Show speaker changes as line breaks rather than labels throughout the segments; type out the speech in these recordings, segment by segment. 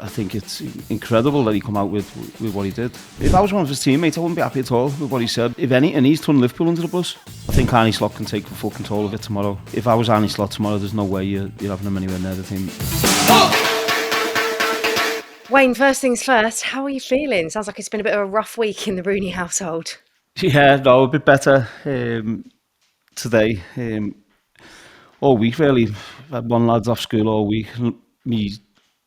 think it's incredible that he come out with what he did. If I was one of his teammates, I wouldn't be happy at all with what he said. If any, and he's thrown Liverpool under the bus. I think Arne Slot can take full control of it tomorrow. If I was Arne Slot tomorrow, there's no way you're having him anywhere near the team.
Wayne, first things first, how are you feeling? Sounds like it's been a bit of a rough week in the Rooney household.
Yeah, no, a bit better today. All week, really. I had one lad off school all week. Me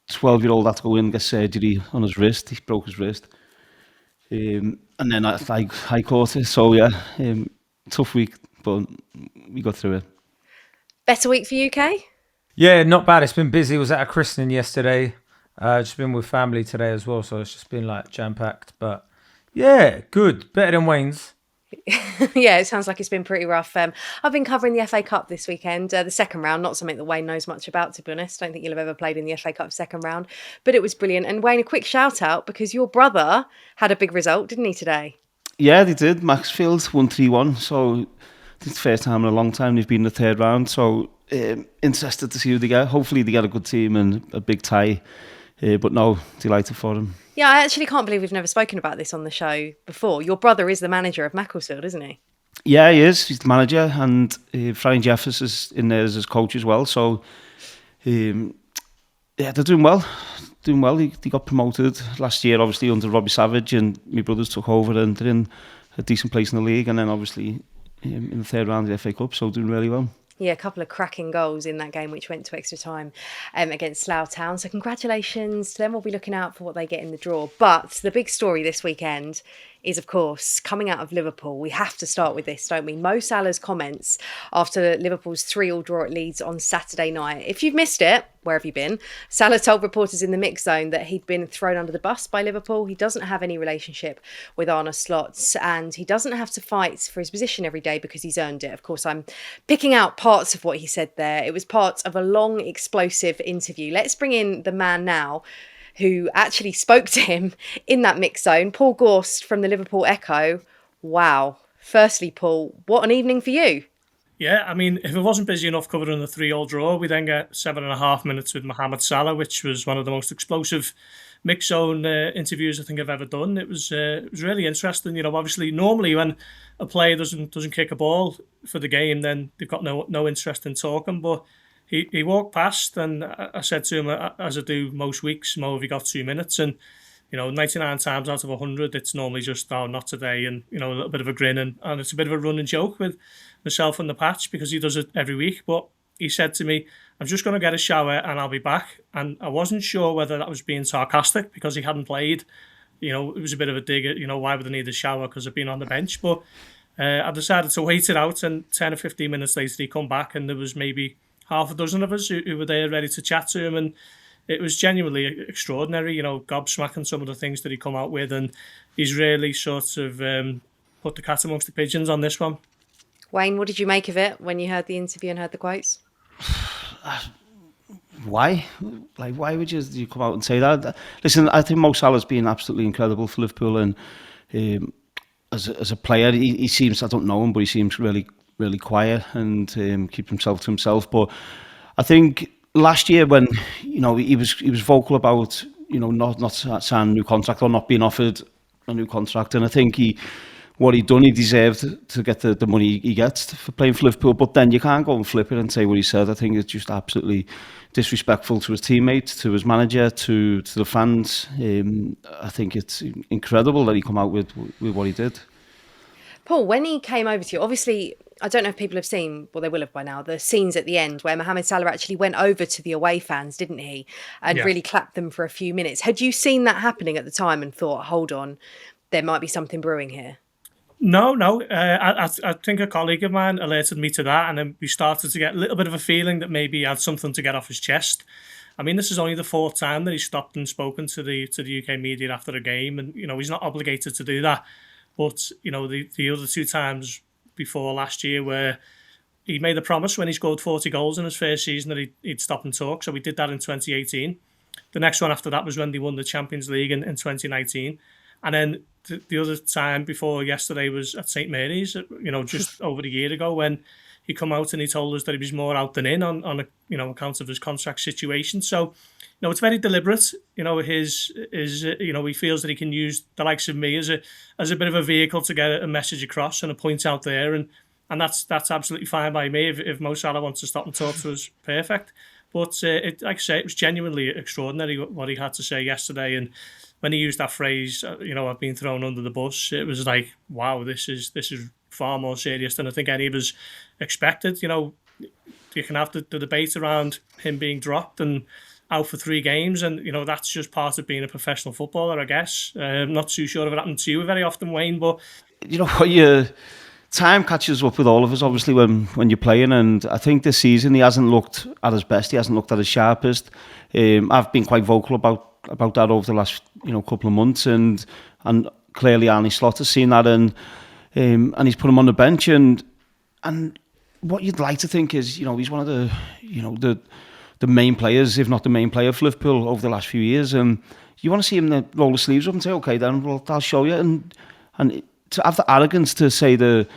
12-year-old had to go in and get surgery on his wrist. He broke his wrist. And then I caught it. So, yeah, tough week, but we got through it.
Better week for UK?
Yeah, not bad. It's been busy. Was at a christening yesterday. Just been with family today as well. So it's just been like jam-packed. But yeah, good. Better than Wayne's.
Yeah, it sounds like it's been pretty rough. I've been covering the FA Cup this weekend, the second round, not something that Wayne knows much about, to be honest. I don't think you'll have ever played in the FA Cup second round, but it was brilliant. And Wayne, a quick shout out because your brother had a big result, didn't he, today?
Yeah, they did. Maxfield won 3-1. So it's the first time in a long time they've been in the third round. So interested to see who they get. Hopefully they get a good team and a big tie. But no, delighted for them.
Yeah, I actually can't believe we've never spoken about this on the show before. Your brother is the manager of Macclesfield, isn't he?
Yeah, he is. He's the manager, and Brian Jeffers is in there as his coach as well. So, yeah, they're doing well. They got promoted last year, obviously, under Robbie Savage, and my brothers took over, and they're in a decent place in the league, and then obviously in the third round of the FA Cup, so doing really well.
Yeah, a couple of cracking goals in that game, which went to extra time against Slough Town. So congratulations to them. We'll be looking out for what they get in the draw. But the big story this weekend is, of course, coming out of Liverpool. We have to start with this, don't we? Mo Salah's comments after Liverpool's 3-3 draw at Leeds on Saturday night. If you've missed it, where have you been? Salah told reporters in the mix zone that he'd been thrown under the bus by Liverpool. He doesn't have any relationship with Arne Slot, and he doesn't have to fight for his position every day because he's earned it. Of course, I'm picking out parts of what he said there. It was part of a long, explosive interview. Let's bring in the man now who actually spoke to him in that mix zone, Paul Gorst from the Liverpool Echo. Wow. Firstly, Paul, what an evening for you.
Yeah, I mean, if it wasn't busy enough covering the 3-3 draw, we then get 7.5 minutes with Mohamed Salah, which was one of the most explosive mix zone interviews I think I've ever done. It was really interesting. You know, obviously, normally when a player doesn't kick a ball for the game, then they've got no interest in talking. But he walked past, and I said to him, as I do most weeks, Mo, have you got 2 minutes? And 99 times out of 100, it's normally just, oh, not today, and a little bit of a grin, and it's a bit of a running joke with myself on the patch because he does it every week. But he said to me, I'm just going to get a shower and I'll be back. And I wasn't sure whether that was being sarcastic because he hadn't played. It was a bit of a dig at, why would I need a shower because I've been on the bench. But I decided to wait it out, and 10 or 15 minutes later he come back, and there was maybe half a dozen of us who were there ready to chat to him, and it was genuinely extraordinary, gobsmacking some of the things that he come out with, and he's really sort of put the cat amongst the pigeons on this one.
Wayne, what did you make of it when you heard the interview and heard the quotes?
Why? Why would you come out and say that? Listen, I think Mo Salah's been absolutely incredible for Liverpool, and as a player, he seems, I don't know him, but he seems really, really quiet and keep himself to himself. But I think last year when he was vocal about not signing a new contract or not being offered a new contract, and I think what he'd done, he deserved to get the money he gets for playing for Liverpool. But then you can't go and flip it and say what he said. I think it's just absolutely disrespectful to his teammates, to his manager, to the fans. I think it's incredible that he come out with what he did.
Paul, when he came over to you, obviously, I don't know if people have seen, well, they will have by now, the scenes at the end where Mohamed Salah actually went over to the away fans, didn't he? And really clapped them for a few minutes. Had you seen that happening at the time and thought, hold on, there might be something brewing here?
No. I think a colleague of mine alerted me to that, and then we started to get a little bit of a feeling that maybe he had something to get off his chest. I mean, this is only the fourth time that he stopped and spoken to the UK media after a game, and he's not obligated to do that. But the other two times before last year, where he made a promise when he scored 40 goals in his first season that he'd stop and talk. So we did that in 2018. The next one after that was when they won the Champions League in 2019. And then the other time before yesterday was at St Mary's, just over a year ago, when he come out and he told us that he was more out than in on account of his contract situation. So, it's very deliberate. His he feels that he can use the likes of me as a bit of a vehicle to get a message across and a point out there, and that's absolutely fine by me. If Mo Salah wants to stop and talk to us, perfect. But like I say, it was genuinely extraordinary what he had to say yesterday, and when he used that phrase, I've been thrown under the bus, it was like, wow, this is far more serious than I think any of us expected. You can have the debate around him being dropped and out for 3 games, and that's just part of being a professional footballer, I guess. I'm not too sure if it happened to you very often, Wayne, but
time catches up with all of us, obviously, when you're playing, and I think this season he hasn't looked at his best, he hasn't looked at his sharpest. I've been quite vocal about that over the last couple of months, and clearly Arne Slot has seen that, and he's put him on the bench, and what you'd like to think is he's one of the main players, if not the main player for Liverpool over the last few years, and you want to see him roll the sleeves up and say, okay then, well, I'll show you, and to have the arrogance to say that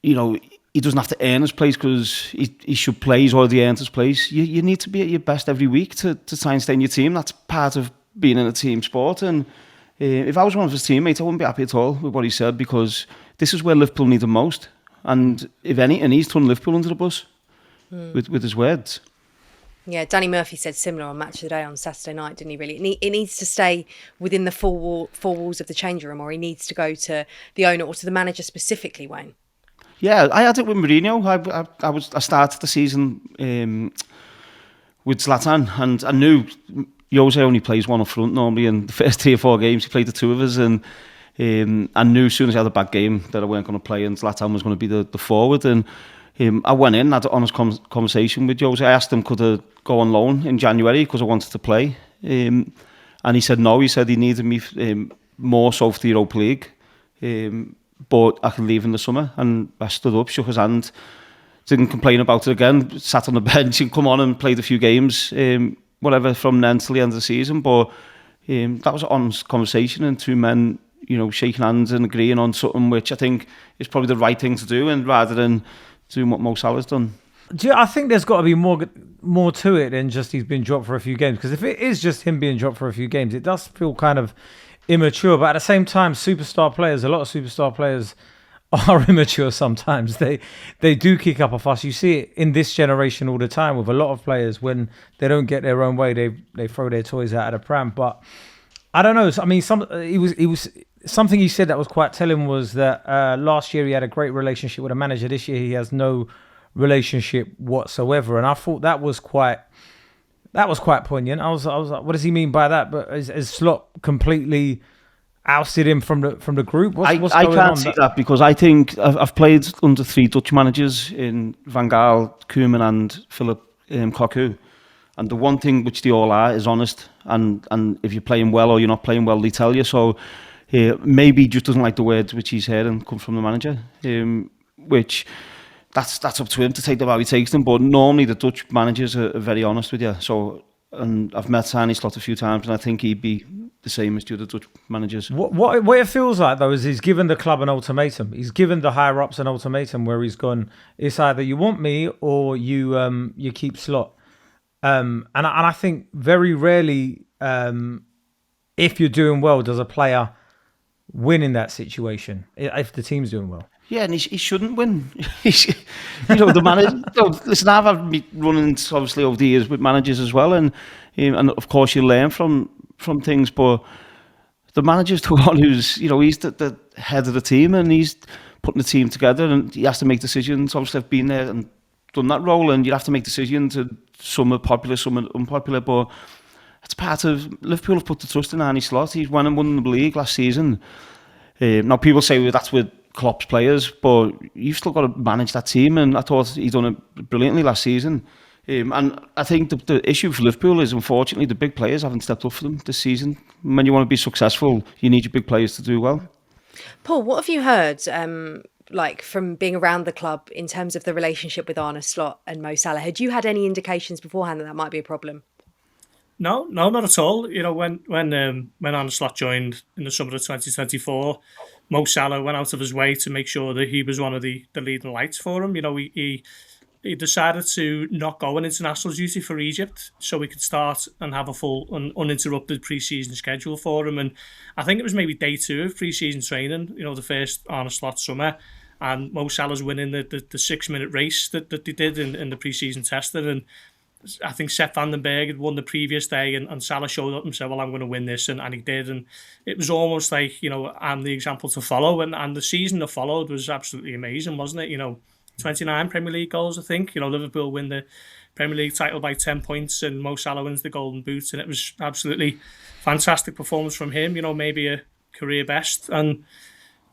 he doesn't have to earn his place because he should play, he's already earned his place. You need to be at your best every week to try and stay in your team. That's part of being in a team sport, and if I was one of his teammates, I wouldn't be happy at all with what he said, because this is where Liverpool need him most, and if anything, he's thrown Liverpool under the bus with his words.
Yeah, Danny Murphy said similar on Match of the Day on Saturday night, didn't he, really? It needs to stay within the four walls of the changing room, or he needs to go to the owner or to the manager specifically, Wayne.
Yeah, I had it with Mourinho. I started the season with Zlatan, and I knew Jose only plays one up front normally, and the first 3 or 4 games he played the 2 of us, and I knew as soon as I had a bad game that I weren't going to play and Zlatan was going to be the forward, and I went in, had an honest conversation with Jose. I asked him could I go on loan in January because I wanted to play, and he said no. He said he needed me more so for the Europa League, but I could leave in the summer. And I stood up, shook his hand, didn't complain about it again, sat on the bench and come on and played a few games, whatever, from then till the end of the season. But that was an honest conversation, and 2 men shaking hands and agreeing on something which I think is probably the right thing to do, and rather than doing what Mo Salah's done.
I think there's got to be more to it than just he's been dropped for a few games, because if it is just him being dropped for a few games, it does feel kind of immature. But at the same time, a lot of superstar players are immature sometimes. They do kick up a fuss. You see it in this generation all the time with a lot of players. When they don't get their own way, they throw their toys out of the pram. But I don't know. I mean, he was something he said that was quite telling was that last year he had a great relationship with a manager. This year he has no relationship whatsoever, and I thought that was quite poignant. I was like, what does he mean by that? But is Slot completely ousted him from the group? What's going on?
I can't see that, because I think I've played under 3 Dutch managers in Van Gaal, Koeman and Philip Cocu. And the one thing which they all are is honest. And if you're playing well or you're not playing well, they tell you. So maybe he just doesn't like the words which he's heard and come from the manager, which that's up to him to take them how he takes them. But normally the Dutch managers are very honest with you. So, and I've met Arne Slot a few times, and I think he'd be the same as the other Dutch managers. What
it feels like, though, is he's given the club an ultimatum. He's given the higher ups an ultimatum where he's gone, it's either you want me or you keep Slot. And I think very rarely, if you're doing well, does a player win in that situation if the team's doing well.
Yeah, and he shouldn't win. The manager. Listen, I've had me running obviously over the years with managers as well, and of course you learn from things. But the manager's the one who's he's the head of the team, and he's putting the team together, and he has to make decisions. Obviously, I've been there and done that role, and you have to make decisions. And some are popular, some are unpopular, but it's part of Liverpool have put the trust in Arne Slot. He's won and won the league last season. Now people say that's with Klopp's players, but you've still got to manage that team, and I thought he'd done it brilliantly last season. And I think the issue for Liverpool is, unfortunately, the big players haven't stepped up for them this season. When you want to be successful, you need your big players to do well.
Paul, what have you heard, from being around the club in terms of the relationship with Arne Slot and Mo Salah? Had you had any indications beforehand that might be a problem?
No, not at all. You know, when Arne Slot joined in the summer of 2024, Mo Salah went out of his way to make sure that he was one of the leading lights for him. You know, he decided to not go on international duty for Egypt so we could start and have a full and uninterrupted pre-season schedule for him. And I think it was maybe day 2 of pre-season training, you know, the first Arne Slot summer, and Mo Salah's winning the 6-minute race that they did in the pre-season tester. And I think Sepp Vandenberg had won the previous day, and Salah showed up and said, well, I'm going to win this, and he did. And it was almost like, you know, I'm the example to follow. And the season that followed was absolutely amazing, wasn't it? You know, 29 Premier League goals, I think. You know, Liverpool win the Premier League title by 10 points, and Mo Salah wins the Golden Boot, and it was absolutely fantastic performance from him, you know, maybe a career best. And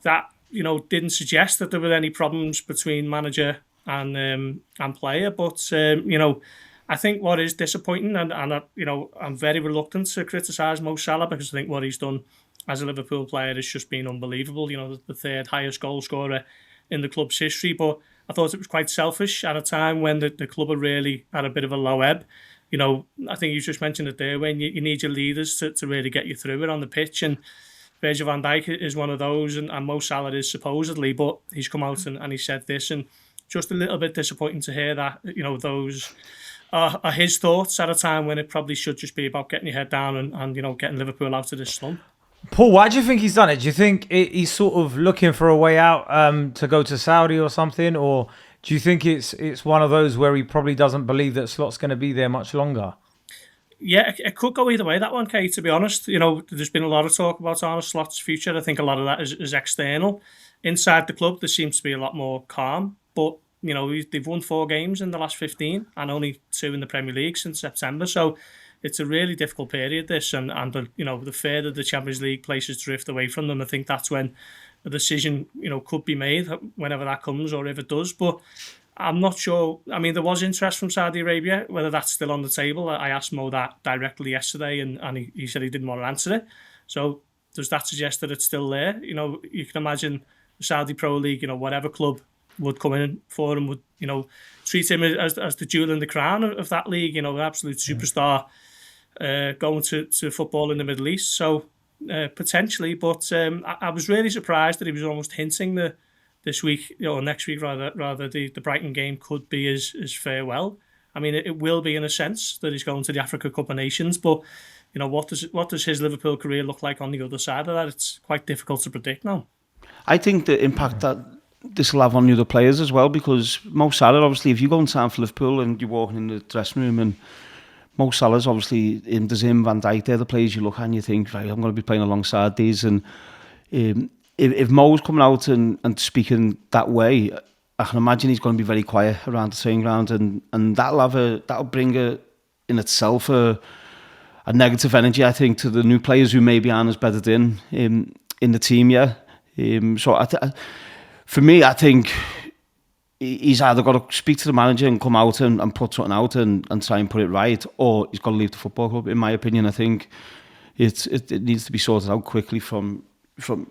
that, you know, didn't suggest that there were any problems between manager and player. But, you know, I think what is disappointing, and you know, I'm very reluctant to criticise Mo Salah, because I think what he's done as a Liverpool player has just been unbelievable. You know, the 3rd highest goal scorer in the club's history. But I thought it was quite selfish at a time when the club had really had a bit of a low ebb. You know, I think you just mentioned it there, when you need your leaders to really get you through it on the pitch. And Virgil van Dijk is one of those, and Mo Salah is supposedly, but he's come out and he said this, and just a little bit disappointing to hear that, you know, those are his thoughts at a time when it probably should just be about getting your head down and you know, getting Liverpool out of this slump.
Paul, why do you think he's done it? Do you think he's sort of looking for a way out to go to Saudi or something? Or do you think it's one of those where he probably doesn't believe that Slot's going to be there much longer?
Yeah, it could go either way, that one, Kate, to be honest. You know, there's been a lot of talk about Arne Slot's future. I think a lot of that is external. Inside the club, there seems to be a lot more calm. But, you know, they've won 4 games in the last 15 and only 2 in the Premier League since September. So it's a really difficult period, this. And you know, the further the Champions League places drift away from them, I think that's when a decision, you know, could be made, whenever that comes or if it does. But I'm not sure. I mean, there was interest from Saudi Arabia, whether that's still on the table. I asked Mo that directly yesterday, and he said he didn't want to answer it. So does that suggest that it's still there? You know, you can imagine the Saudi Pro League, you know, whatever club would come in for him would, you know, treat him as the jewel in the crown of that league, you know, an absolute superstar going to football in the Middle East. So potentially, but I was really surprised that he was almost hinting this week, you know, next week rather, the Brighton game could be his farewell. I mean, it will be in a sense that he's going to the Africa Cup of Nations, but you know, what does his Liverpool career look like on the other side of that? It's quite difficult to predict now.
I think the impact that this will have on the other players as well, because Mo Salah, obviously, if you go and sign for Liverpool and you're walking in the dressing room and Mo Salah's obviously, there's him, Van Dijk, they're the players you look at and you think, right, I'm going to be playing alongside these. And if Mo's coming out and speaking that way, I can imagine he's going to be very quiet around the training ground, and that'll bring in itself a negative energy, I think, to the new players who maybe aren't as bedded in the team yet. So for me, I think he's either got to speak to the manager and come out and put something out and try and put it right, or he's got to leave the football club. In my opinion, I think it needs to be sorted out quickly from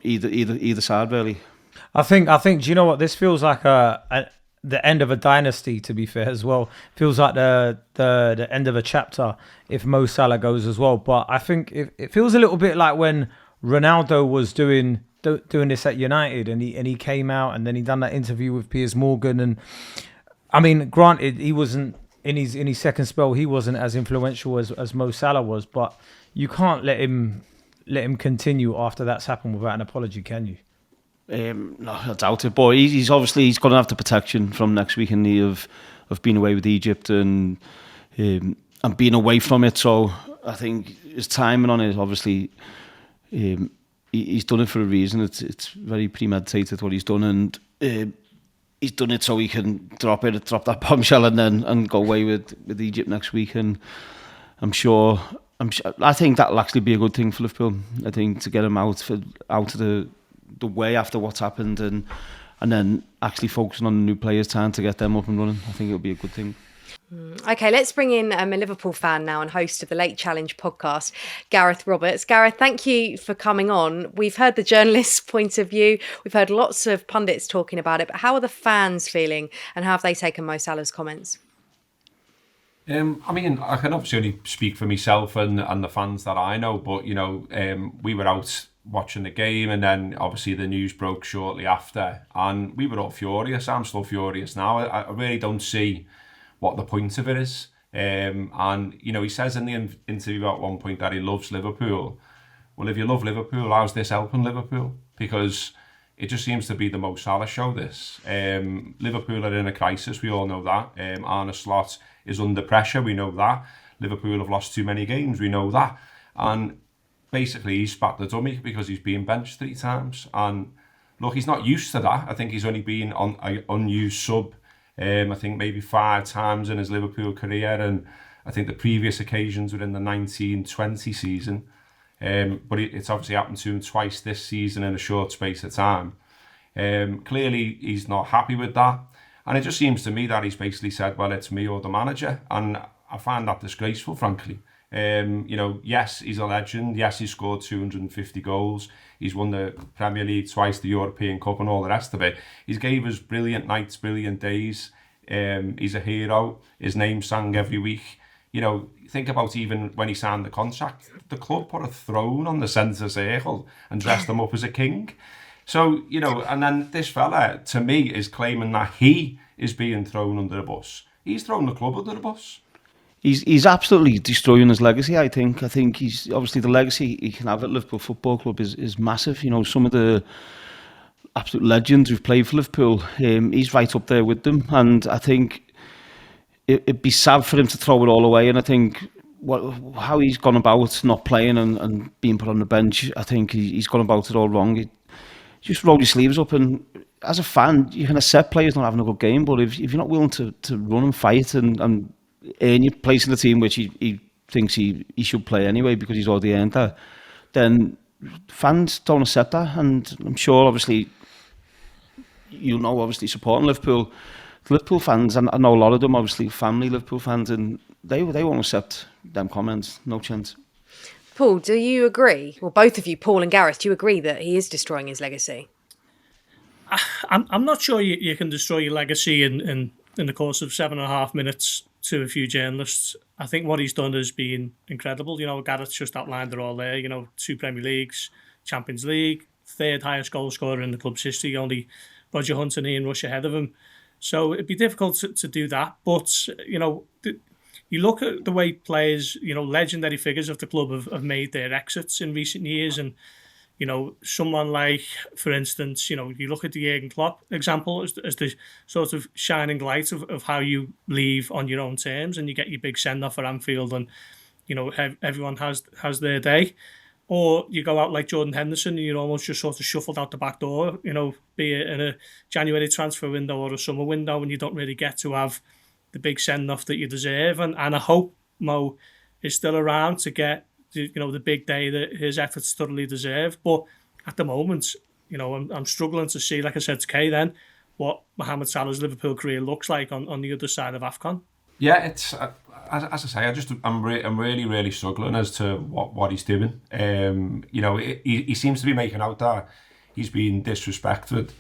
either side, really.
I think. Do you know what? This feels like the end of a dynasty. To be fair, as well, feels like the end of a chapter if Mo Salah goes as well. But I think it feels a little bit like when Ronaldo was doing this at United, and he came out and then he done that interview with Piers Morgan. And I mean, granted, he wasn't in his second spell, he wasn't as influential as Mo Salah was, but you can't let him continue after that's happened without an apology, can you?
No, I doubt it. But he's going to have the protection from next week in the of being away with Egypt and being away from it. So I think his timing on it, obviously, he's done it for a reason. It's very premeditated what he's done, and he's done it so he can drop that bombshell and go away with Egypt next week. And I think that'll actually be a good thing for Liverpool. I think to get him out of the way after what's happened, and then actually focusing on the new players, trying to get them up and running. I think it'll be a good thing.
Okay, let's bring in a Liverpool fan now and host of the Late Challenge podcast, Gareth Roberts. Gareth, thank you for coming on. We've heard the journalist's point of view. We've heard lots of pundits talking about it, but how are the fans feeling and how have they taken Mo Salah's comments?
I mean, I can obviously only speak for myself and the fans that I know, but, we were out watching the game, and then obviously the news broke shortly after, and we were all furious. I'm still furious now. I really don't see what the point of it is. And, he says in the interview at one point that he loves Liverpool. Well, if you love Liverpool, how's this helping Liverpool? Because it just seems to be the Mo Salah show, this. Liverpool are in a crisis, we all know that. Arne Slot is under pressure, we know that. Liverpool have lost too many games, we know that. And basically, he's spat the dummy because he's been benched 3 times. And look, he's not used to that. I think he's only been on an unused sub, I think maybe 5 times in his Liverpool career. And I think the previous occasions were in the 1920 season. But it's obviously happened to him twice this season in a short space of time. Clearly, he's not happy with that. And it just seems to me that he's basically said, well, it's me or the manager. And I find that disgraceful, frankly. Yes, he's a legend. Yes, he's scored 250 goals. He's won the Premier League twice, the European Cup and all the rest of it. He's gave us brilliant nights, brilliant days. He's a hero. His name's sang every week. Think about even when he signed the contract, the club put a throne on the centre circle and dressed him up as a king. So, and then this fella, to me, is claiming that he is being thrown under the bus. He's thrown the club under the bus.
He's absolutely destroying his legacy, I think. I think he's obviously the legacy he can have at Liverpool Football Club is massive. Some of the absolute legends who've played for Liverpool, he's right up there with them. And I think it'd be sad for him to throw it all away. And I think how he's gone about not playing and being put on the bench, I think he's gone about it all wrong. He just roll your sleeves up, and as a fan, you can accept players not having a good game, but if you're not willing to run and fight and earn your place in the team, which he thinks he should play anyway because he's already earned that, then fans don't accept that. And I'm sure, obviously, obviously supporting Liverpool, Liverpool fans, and I know a lot of them, obviously family Liverpool fans, and they won't accept them comments. No chance.
Paul, do you agree? Well, both of you, Paul and Gareth, do you agree that he is destroying his legacy?
I'm not sure you can destroy your legacy in the course of 7.5 minutes to a few journalists. I think what he's done has been incredible. Gareth just outlined it all there. 2 Premier Leagues, Champions League, 3rd highest goal scorer in the club's history. Only Roger Hunt and Ian Rush ahead of him. So it'd be difficult to do that. But, you look at the way players, legendary figures of the club have made their exits in recent years. And, someone like, for instance, you look at the Jurgen Klopp example as the sort of shining light of how you leave on your own terms and you get your big send-off for Anfield and, everyone has their day. Or you go out like Jordan Henderson and you're almost just sort of shuffled out the back door, be it in a January transfer window or a summer window, and you don't really get to have the big send-off that you deserve. And I hope Mo is still around to get the big day that his efforts thoroughly deserve. But at the moment, I'm struggling to see, like I said to Kay then, what Mohamed Salah's Liverpool career looks like on the other side of AFCON.
Yeah, it's as I say, I'm really, really struggling as to what he's doing. He seems to be making out that he's being disrespected.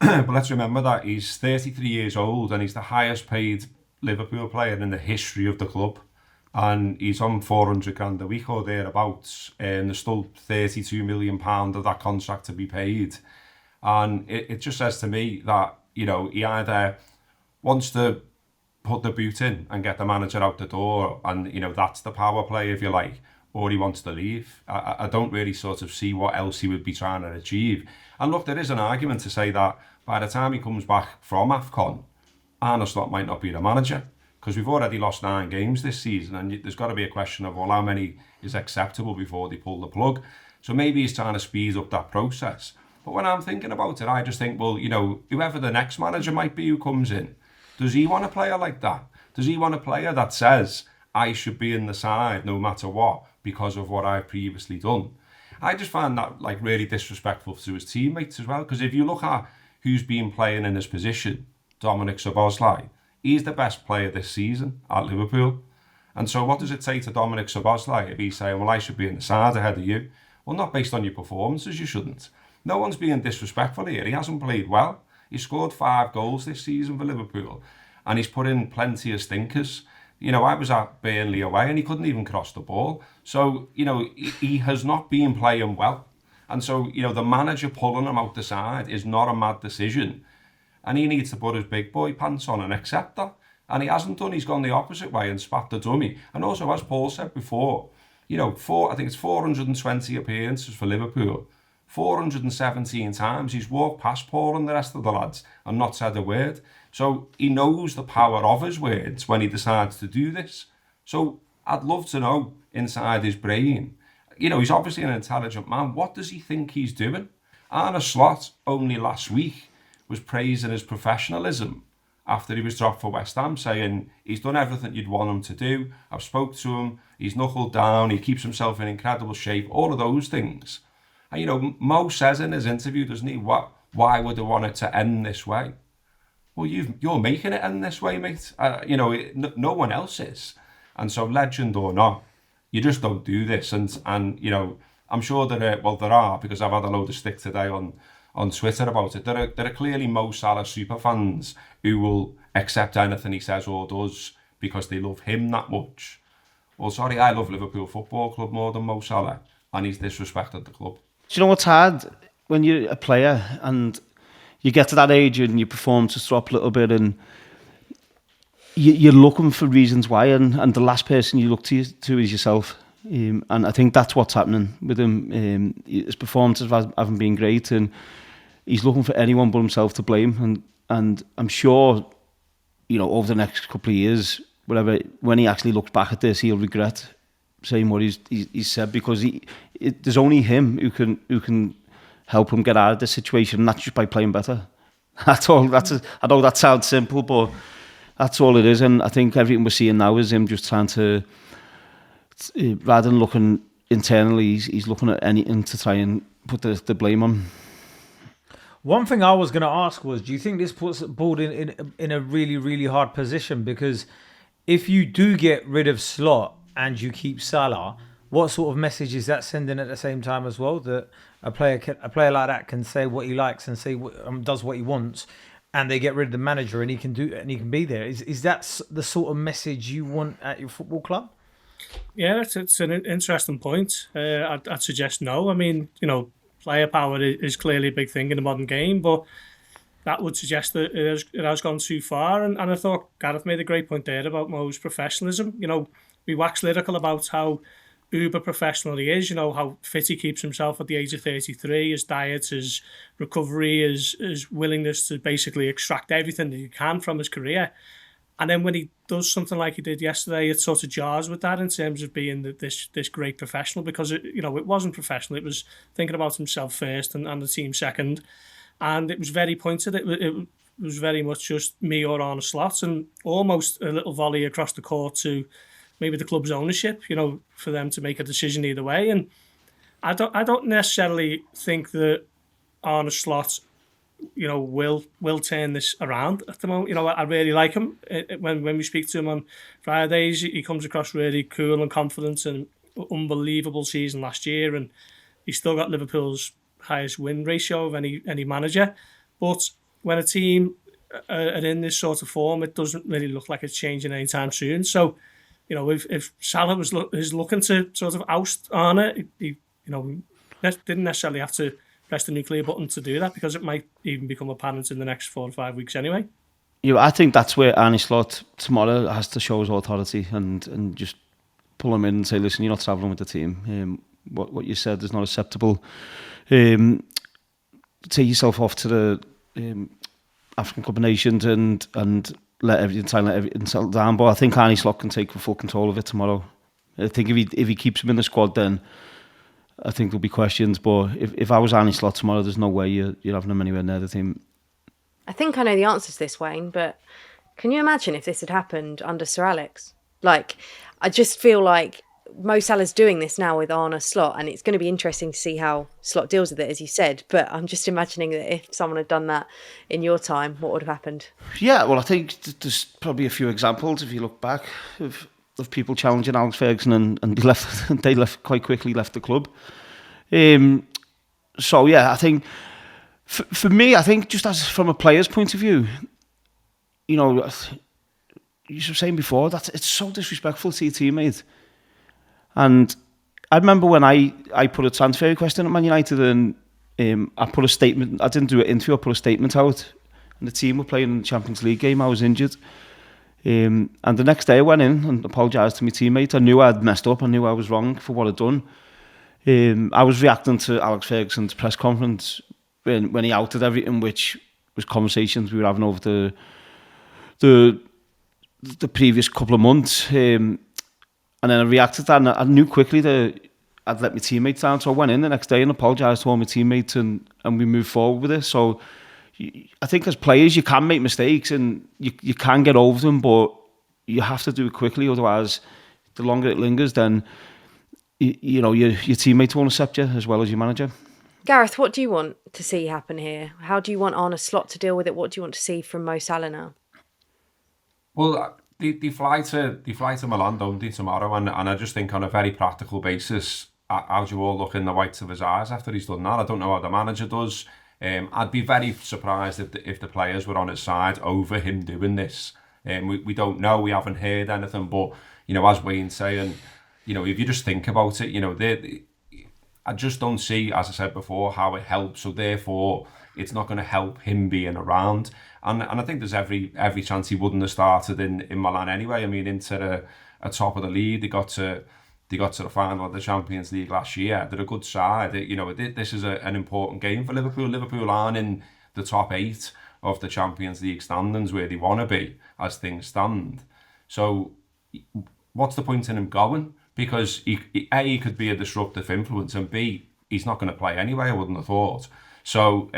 But let's remember that he's 33 years old and he's the highest paid Liverpool player in the history of the club. And he's on 400 grand a week or thereabouts. And there's still £32 million of that contract to be paid. And it just says to me that, he either wants to put the boot in and get the manager out the door, and that's the power play, if you like, or he wants to leave. I don't really sort of see what else he would be trying to achieve. And look, there is an argument to say that by the time he comes back from AFCON, Arne Slot might not be the manager, because we've already lost 9 games this season, and there's got to be a question of, well, how many is acceptable before they pull the plug? So maybe he's trying to speed up that process. But when I'm thinking about it, I just think, well, whoever the next manager might be who comes in, does he want a player like that? Does he want a player that says, I should be in the side no matter what because of what I've previously done? I just find that really disrespectful to his teammates as well, because if you look at who's been playing in his position, Dominic Szoboszlai, he's the best player this season at Liverpool. And so what does it say to Dominic Szoboszlai if he's saying, well, I should be in the side ahead of you? Well, not based on your performances, you shouldn't. No one's being disrespectful here. He hasn't played well. He scored 5 goals this season for Liverpool, and he's put in plenty of stinkers. You know, I was at Burnley away and he couldn't even cross the ball. So, you know, he has not been playing well. And so, you know, the manager pulling him out the side is not a mad decision. And he needs to put his big boy pants on and accept that. And he hasn't done. He's gone the opposite way and spat the dummy. And also, as Paul said before, you know, I think it's 420 appearances for Liverpool. 417 times he's walked past Paul and the rest of the lads and not said a word. So he knows the power of his words when he decides to do this. So I'd love to know inside his brain, you know, he's obviously an intelligent man. What does he think he's doing? Arne Slot only last week was praising his professionalism after he was dropped for West Ham, saying he's done everything you'd want him to do. I've spoke to him, he's knuckled down, he keeps himself in incredible shape, all of those things. And, you know, Mo says in his interview, doesn't he, why would they want it to end this way? Well, you're making it end this way, mate. You know, no one else is. And so, legend or not, you just don't do this. And you know, I'm sure there are, because I've had a load of stick today on Twitter about it. There are clearly Mo Salah super fans who will accept anything he says or does because they love him that much. Well, sorry, I love Liverpool Football Club more than Mo Salah, and he's disrespected the club.
Do you know what's hard when you're a player and you get to that age and your performances drop a little bit and you're looking for reasons why, and the last person you look to is yourself. And I think that's what's happening with him. His performances haven't been great, and he's looking for anyone but himself to blame. And I'm sure, you know, over the next couple of years, when he actually looks back at this, he'll regret saying what he's said, because there's only him who can help him get out of this situation, and that's just by playing better. That's all. I know that sounds simple, but that's all it is. And I think everything we're seeing now is him just trying to, rather than looking internally, he's looking at anything to try and put the blame on.
One thing I was going to ask was, do you think this puts Board in a really, really hard position? Because if you do get rid of Slot and you keep Salah, what sort of message is that sending at the same time as well? That a player like that can say what he likes and say does what he wants, and they get rid of the manager and he can be there. Is that the sort of message you want at your football club?
Yeah, it's an interesting point. I'd suggest no. I mean, you know, player power is clearly a big thing in the modern game, but that would suggest that it has gone too far. And I thought Gareth made a great point there about Mo's professionalism. You know, we wax lyrical about how uber professional he is, you know, how fit he keeps himself at the age of 33, his diet, his recovery, his willingness to basically extract everything that he can from his career. And then when he does something like he did yesterday, it sort of jars with that in terms of being this great professional, because it wasn't professional. It was thinking about himself first and the team second. And it was very pointed. It was very much just me or Arne Slot, and almost a little volley across the court to maybe the club's ownership, you know, for them to make a decision either way. And I don't necessarily think that Arne Slot, you know, will turn this around at the moment. You know, I really like him. When we speak to him on Fridays, he comes across really cool and confident, and unbelievable season last year, and he's still got Liverpool's highest win ratio of any manager. But when a team are in this sort of form, it doesn't really look like it's changing anytime soon. So, you know, if Salah is looking to sort of oust Arne, he didn't necessarily have to press the nuclear button to do that, because it might even become apparent in the next 4 or 5 weeks anyway.
Yeah, I think that's where Arne Slot tomorrow has to show his authority and just pull him in and say, listen, you're not travelling with the team. What you said is not acceptable. Take yourself off to the African Cup of Nations and let everything settle down. But I think Arne Slot can take full control of it tomorrow. I think if he keeps him in the squad, then I think there'll be questions. But if I was Arne Slot tomorrow, there's no way you're having him anywhere near the team.
I think I know the answer to this, Wayne, but can you imagine if this had happened under Sir Alex? Like, I just feel like Mo Salah's doing this now with Arne Slot, and it's going to be interesting to see how Slot deals with it, as you said. But I'm just imagining that if someone had done that in your time, what would have happened? Yeah,
well, I think there's probably a few examples, if you look back, of people challenging Alex Ferguson and they left quite quickly, left the club. So, yeah, I think, for me, I think just as from a player's point of view, you know, you were saying before, that it's so disrespectful to your teammate. And I remember when I put a transfer request in at Man United, and I put a statement. I didn't do an interview. I put a statement out, and the team were playing in the Champions League game. I was injured, and the next day I went in and apologised to my teammate. I knew I'd messed up. I knew I was wrong for what I'd done. I was reacting to Alex Ferguson's press conference when he outed everything, which was conversations we were having over the previous couple of months. And then I reacted to that, and I knew quickly that I'd let my teammates down. So I went in the next day and apologised to all my teammates, and we moved forward with it. So I think as players, you can make mistakes and you can get over them, but you have to do it quickly. Otherwise, the longer it lingers, then you know your teammates won't accept you as well as your manager.
Gareth, what do you want to see happen here? How do you want Arne Slot to deal with it? What do you want to see from Mo Salah now?
Well, they fly to Milan, don't they, tomorrow? And I just think on a very practical basis, how do you all look in the whites of his eyes after he's done that? I don't know how the manager does. I'd be very surprised if the players were on his side over him doing this. We don't know. We haven't heard anything. But, you know, as Wayne's saying, you know, if you just think about it, you know, I just don't see, as I said before, how it helps. So therefore, it's not going to help him being around. And I think there's every chance he wouldn't have started in Milan anyway. I mean, into a top of the league, they got to the final of the Champions League last year. They're a good side. You know, this is an important game for Liverpool. Liverpool aren't in the top 8 of the Champions League standings where they want to be as things stand. So what's the point in him going? Because he could be a disruptive influence, and B, he's not going to play anyway, I wouldn't have thought. So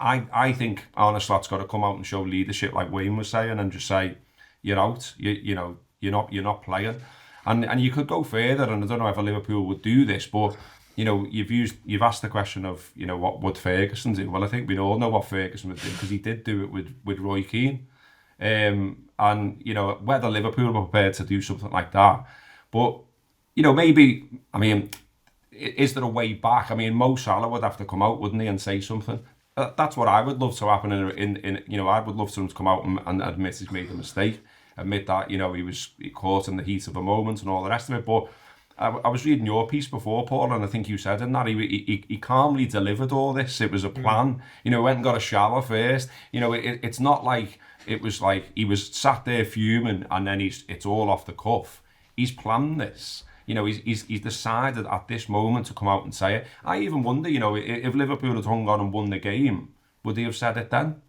I think Arne Slot's got to come out and show leadership, like Wayne was saying, and just say, you're out, you know, you're not playing. And you could go further, and I don't know if Liverpool would do this, but you know, you've asked the question of, you know, what would Ferguson do? Well, I think we all know what Ferguson would do, because he did do it with Roy Keane. And you know, whether Liverpool were prepared to do something like that. But, you know, maybe, I mean, is there a way back? I mean, Mo Salah would have to come out, wouldn't he, and say something? That's what I would love to happen in you know, I would love for him to come out and admit he's made a mistake. Admit that, you know, he was caught in the heat of a moment and all the rest of it. But I was reading your piece before, Paul, and I think you said in that he calmly delivered all this. It was a plan. You know, went and got a shower first. You know, it's not like it was like he was sat there fuming and then it's all off the cuff. He's planned this. You know, he's decided at this moment to come out and say it. I even wonder, you know, if Liverpool had hung on and won the game, would he have said it then?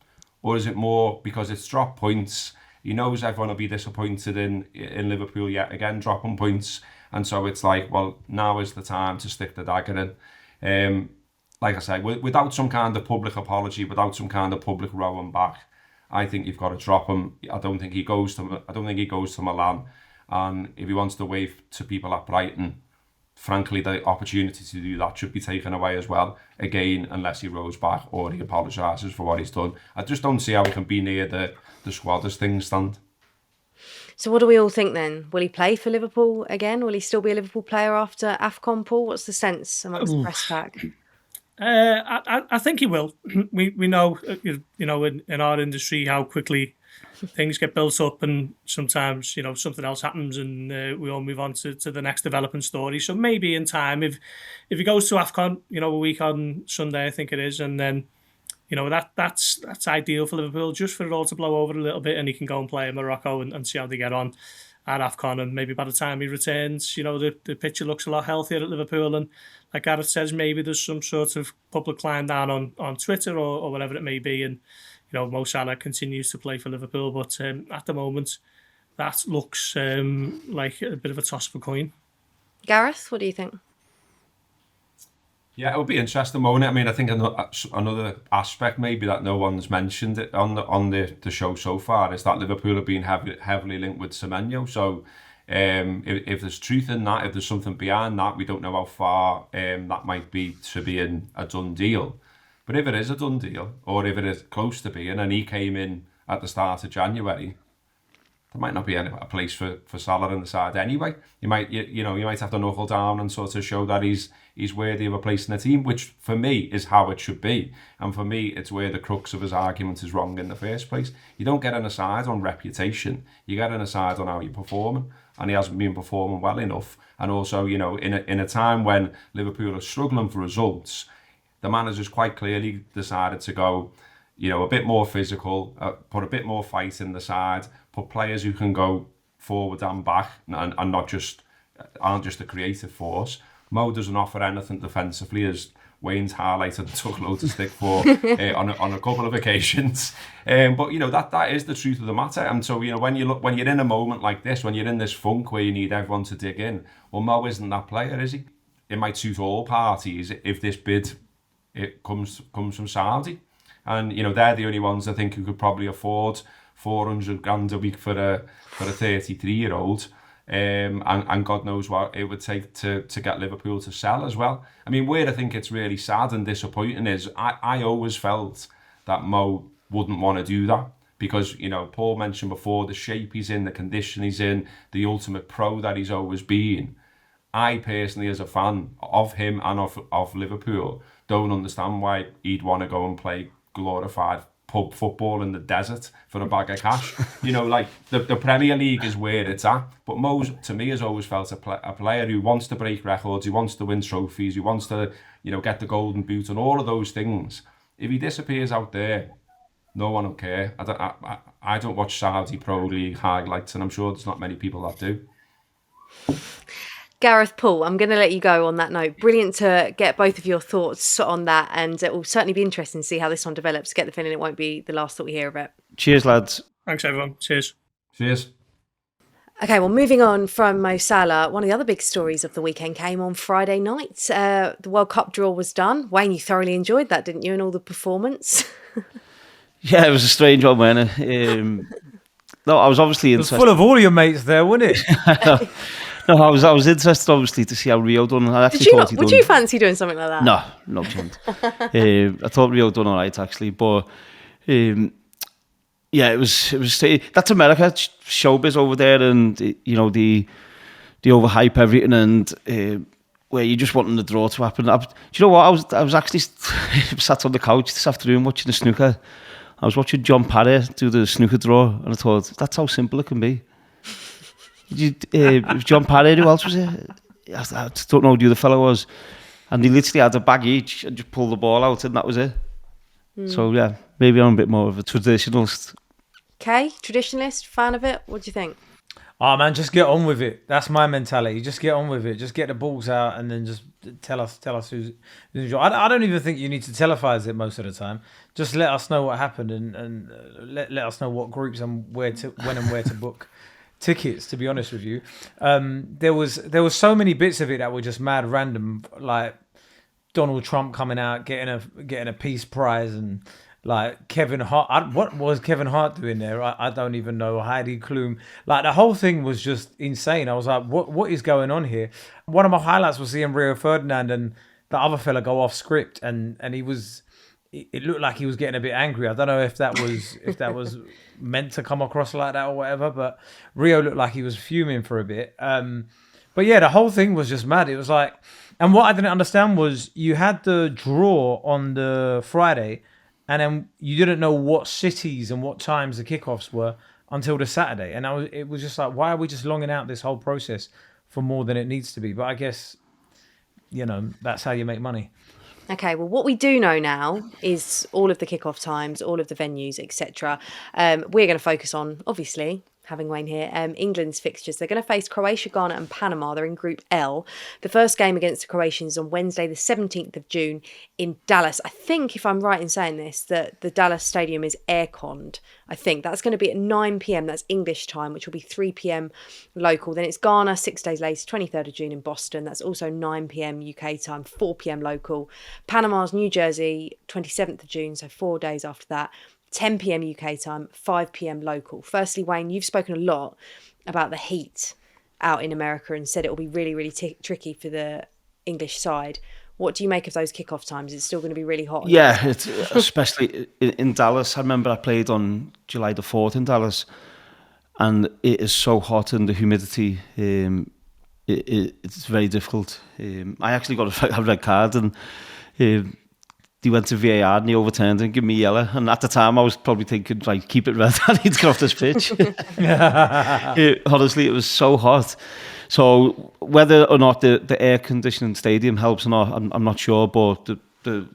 Or is it more because it's dropped points? He knows everyone will be disappointed in Liverpool yet again, dropping points. And so it's like, well, now is the time to stick the dagger in. Like I said, without some kind of public apology, without some kind of public rowing back, I think you've got to drop him. I don't think he goes to Milan. And if he wants to wave to people at Brighton, frankly, the opportunity to do that should be taken away as well. Again, unless he rows back or he apologises for what he's done. I just don't see how he can be near the squad as things stand.
So what do we all think then? Will he play for Liverpool again? Will he still be a Liverpool player after AFCON, Paul? What's the sense amongst the press pack?
I think he will. We know, you know, in our industry how quickly things get built up, and sometimes, you know, something else happens and we all move on to the next developing story. So maybe in time, if he goes to AFCON, you know, a week on Sunday, I think it is, and then, you know, that's ideal for Liverpool, just for it all to blow over a little bit, and he can go and play in Morocco and see how they get on at AFCON. And maybe by the time he returns, you know, the picture looks a lot healthier at Liverpool, and like Gareth says, maybe there's some sort of public climb down on Twitter or whatever it may be, and you know, Mo Salah continues to play for Liverpool, but at the moment, that looks like a bit of a toss of a coin. Gareth, what do you think?
Yeah, it would be interesting, won't it? I mean, I think another aspect maybe that no one's mentioned it on the show so far is that Liverpool have been heavily linked with Semenyo. So if there's truth in that, if there's something behind that, we don't know how far that might be to being a done deal. But if it is a done deal, or if it is close to being, and he came in at the start of January, there might not be a place for Salah in the side anyway. You might have to knuckle down and sort of show that he's worthy of a place in the team, which for me is how it should be. And for me, it's where the crux of his argument is wrong in the first place. You don't get an aside on reputation. You get an aside on how you're performing. And he hasn't been performing well enough. And also, in a time when Liverpool are struggling for results, the manager's quite clearly decided to go, a bit more physical, put a bit more fight in the side, put players who can go forward and back and aren't just a creative force. Mo doesn't offer anything defensively, as Wayne's highlighted and took loads of stick for on a couple of occasions. But that is the truth of the matter. And so when you're in a moment like this, when you're in this funk where you need everyone to dig in, well, Mo isn't that player, is he? It might suit all parties if this bid comes from Saudi, and they're the only ones I think who could probably afford 400 grand a week for a 33-year-old. And God knows what it would take to get Liverpool to sell as well. I mean, where I think it's really sad and disappointing is I always felt that Mo wouldn't want to do that because, Paul mentioned before the shape he's in, the condition he's in, the ultimate pro that he's always been. I personally, as a fan of him and of Liverpool, don't understand why he'd want to go and play glorified pub football in the desert for a bag of cash. The Premier League is where it's at. But Mo, to me, has always felt a player who wants to break records, who wants to win trophies, who wants to, get the golden boot and all of those things. If he disappears out there, no one will care. I don't watch Saudi Pro League highlights, and I'm sure there's not many people that do.
Gareth, Paul, I'm going to let you go on that note. Brilliant to get both of your thoughts on that, and it will certainly be interesting to see how this one develops. Get the feeling it won't be the last that we hear of it.
Cheers, lads.
Thanks, everyone. Cheers.
Cheers.
Okay, well, moving on from Mo Salah, one of the other big stories of the weekend came on Friday night. The World Cup draw was done. Wayne, you thoroughly enjoyed that, didn't you, and all the performance?
Yeah, it was a strange one, wasn't it? No, I was obviously interested.
It was full of all your mates there, wasn't it?
No, I was interested, obviously, to see how Rio done.
Would you fancy doing something like that?
No chance. I thought Rio done all right, actually, but yeah, it was. That's America, showbiz over there, and the overhype everything, and where you just wanting the draw to happen. Do you know what? I was actually sat on the couch this afternoon watching the snooker. I was watching John Parry do the snooker draw, and I thought that's how simple it can be. It was John Parry, who else was it? I don't know who the other fellow was. And he literally had a bag each and just pulled the ball out, and that was it. So, yeah, maybe I'm a bit more of a traditionalist.
Okay, traditionalist, fan of it? What do you think?
Oh, man, just get on with it. That's my mentality. Just get on with it. Just get the balls out and then just tell us who's I don't even think you need to televise it most of the time. Just let us know what happened and let us know what groups and when and where to book tickets, to be honest with you. There was so many bits of it that were just mad random, like Donald Trump coming out getting a peace prize, and like Kevin Hart. What was Kevin Hart doing there? I don't even know. Heidi Klum. Like the whole thing was just insane. I was like, what is going on here? One of my highlights was seeing Rio Ferdinand and the other fella go off script, and he was. It looked like he was getting a bit angry. I don't know if that was meant to come across like that or whatever, but Rio looked like he was fuming for a bit. But yeah, the whole thing was just mad. It was like, and what I didn't understand was you had the draw on the Friday, and then you didn't know what cities and what times the kickoffs were until the Saturday. And it was just like, why are we just longing out this whole process for more than it needs to be? But I guess, that's how you make money.
Okay, well, what we do know now is all of the kickoff times, all of the venues, etc. We're going to focus on, obviously, having Wayne here, England's fixtures. They're going to face Croatia, Ghana and Panama. They're in Group L. The first game against the Croatians on Wednesday, the 17th of June in Dallas. I think, if I'm right in saying this, that the Dallas stadium is air-conned. I think that's going to be at 9 p.m. That's English time, which will be 3 p.m. local. Then it's Ghana 6 days later, 23rd of June in Boston. That's also 9 p.m. UK time, 4 p.m. local. Panama's New Jersey, 27th of June, so 4 days after that. 10 p.m. UK time, 5 p.m. local. Firstly, Wayne, you've spoken a lot about the heat out in America and said it will be really, really tricky for the English side. What do you make of those kickoff times? It's still going to be really hot.
Yeah, especially in Dallas. I remember I played on July the 4th in Dallas, and it is so hot, and the humidity, it's very difficult. I actually got a red card, and they went to VAR and he overturned and gave me yellow. And at the time, I was probably thinking, like, keep it red. I need to get off this pitch. Honestly, it was so hot. So whether or not the air conditioning stadium helps or not, I'm not sure. But the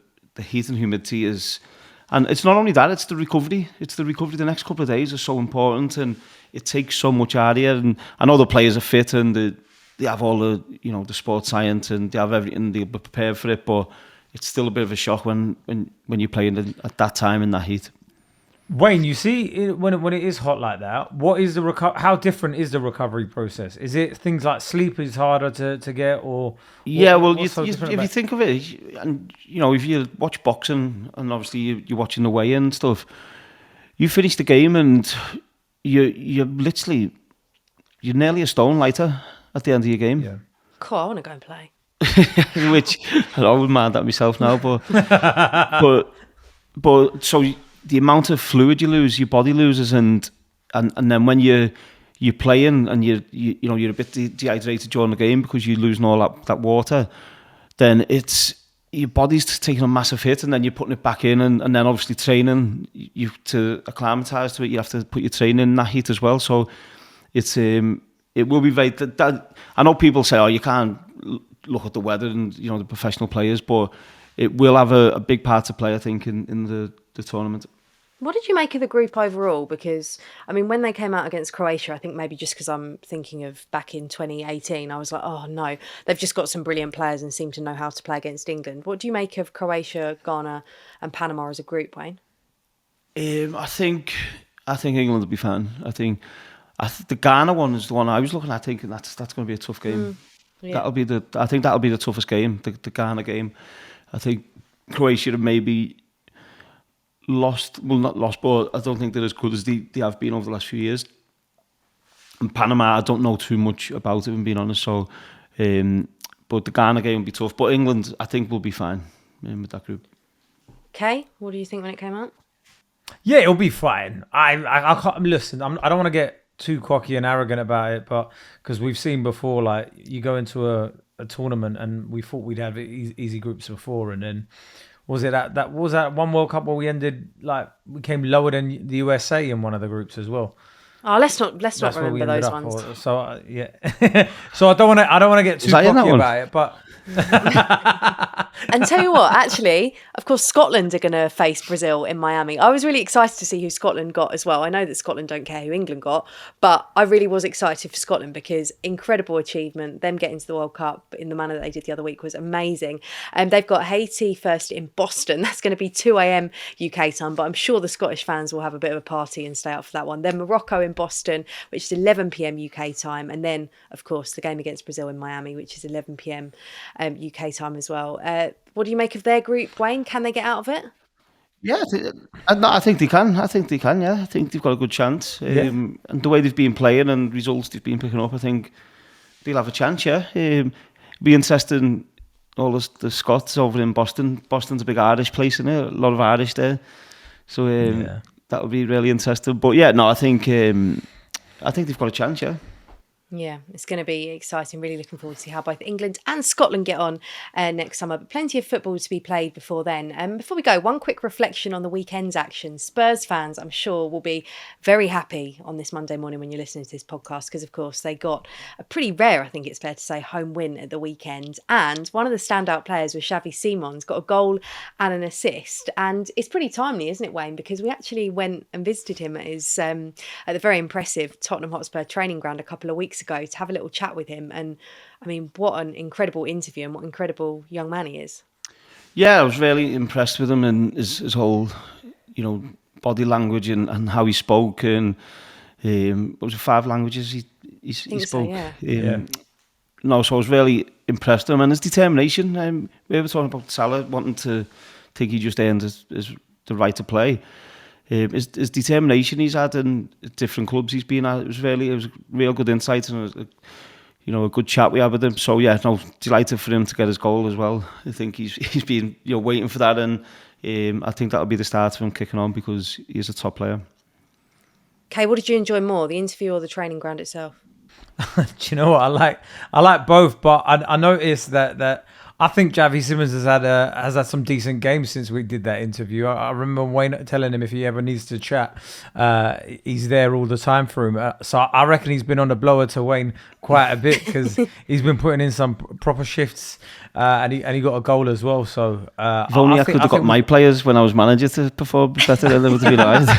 heat and humidity is, and it's not only that, it's the recovery. It's the recovery. The next couple of days are so important, and it takes so much out of you. And I know the players are fit, and they have all the, the sports science, and they have everything. They'll be prepared for it, but it's still a bit of a shock when you're playing at that time in that heat.
Wayne, you see, when it is hot like that, what is how different is the recovery process? Is it things like sleep is harder to get, or
yeah? Well, if you think of it, and if you watch boxing, and obviously you're watching the weigh-in and stuff, you finish the game and you're nearly a stone lighter at the end of your game.
Yeah.
Cool, I want to go and play.
Which I wouldn't mind that myself now, but so the amount of fluid you lose, your body loses, and then when you're playing and you're a bit dehydrated during the game because you're losing all that water, then it's your body's taking a massive hit, and then you're putting it back in, and then obviously training, you to acclimatise to it, you have to put your training in that heat as well. So it's it will be very. I know people say, oh, you can't look at the weather and the professional players, but it will have a big part to play, I think, in the tournament.
What did you make of the group overall? Because, I mean, when they came out against Croatia, I think maybe just because I'm thinking of back in 2018, I was like, oh no, they've just got some brilliant players and seem to know how to play against England. What do you make of Croatia, Ghana and Panama as a group, Wayne?
I think England will be fine. I think the Ghana one is the one I was looking at, thinking that's going to be a tough game. Yeah. I think that'll be the toughest game, the Ghana game. I think Croatia have maybe lost, well, not lost, but I don't think they're as good as they have been over the last few years. And Panama, I don't know too much about it, if I'm being honest. So, but the Ghana game will be tough. But England, I think, will be fine with that group.
Kay, what do you think when it came out?
Yeah, it'll be fine. I can't listen. I don't want to get too cocky and arrogant about it, but because we've seen before, like, you go into a tournament and we thought we'd have easy groups before, and then was that one World Cup where we came lower than the USA in one of the groups as well.
Oh, let's not remember those ones.
So yeah, so I don't want to get too cocky about it, but.
And tell you what, actually, of course, Scotland are going to face Brazil in Miami. I was really excited to see who Scotland got as well. I know that Scotland don't care who England got, but I really was excited for Scotland because incredible achievement. Them getting to the World Cup in the manner that they did the other week was amazing. And they've got Haiti first in Boston. That's going to be 2 a.m. UK time, but I'm sure the Scottish fans will have a bit of a party and stay up for that one. Then Morocco in Boston, which is 11 p.m. UK time. And then, of course, the game against Brazil in Miami, which is 11 p.m. UK time as well. What do you make of their group, Wayne? Can they get out of it?
Yeah, I think they can. I think they can, yeah. I think they've got a good chance. And the way they've been playing and results they've been picking up, I think they'll have a chance, yeah. It'll be interesting, all the Scots over in Boston. Boston's a big Irish place, isn't it? A lot of Irish there. So that'll be really interesting. But yeah, no, I think they've got a chance, yeah.
Yeah, it's going to be exciting. Really looking forward to see how both England and Scotland get on next summer. But plenty of football to be played before then. Before we go, one quick reflection on the weekend's action. Spurs fans, I'm sure, will be very happy on this Monday morning when you're listening to this podcast because, of course, they got a pretty rare, I think it's fair to say, home win at the weekend. And one of the standout players was Xavi Simons, got a goal and an assist. And it's pretty timely, isn't it, Wayne? Because we actually went and visited him at his at the very impressive Tottenham Hotspur training ground a couple of weeks ago to have a little chat with him. And I mean, what an incredible interview and what an incredible young man he is.
Yeah, I was really impressed with him and his whole, body language and how he spoke. And was it 5 languages he spoke?
So, yeah.
No, so I was really impressed with him and his determination. We were talking about Salah wanting to think he just earned the right to play. His determination he's had in different clubs he's been at, it was a real good insight and a good chat we had with him. So yeah, no, delighted for him to get his goal as well. I think he's been waiting for that, and I think that'll be the start of him kicking on because he's a top player.
Kay, what did you enjoy more, the interview or the training ground itself?
Do you know what I like both, but I noticed that I think Javi Simmons has had some decent games since we did that interview. I remember Wayne telling him if he ever needs to chat, he's there all the time for him. So I reckon he's been on the blower to Wayne quite a bit because he's been putting in some proper shifts, and he got a goal as well. So
if only I could have got my players when I was manager to perform better than them, to be honest.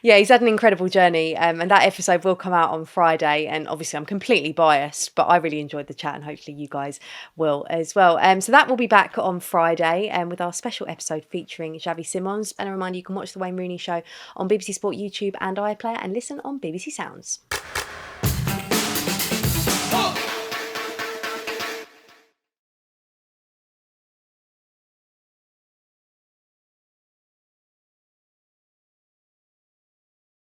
Yeah, he's had an incredible journey, and that episode will come out on Friday. And obviously, I'm completely biased, but I really enjoyed the chat, and hopefully, you guys will as well. So that will be back on Friday, with our special episode featuring Xavi Simons. And a reminder, you can watch the Wayne Rooney Show on BBC Sport YouTube and iPlayer, and listen on BBC Sounds.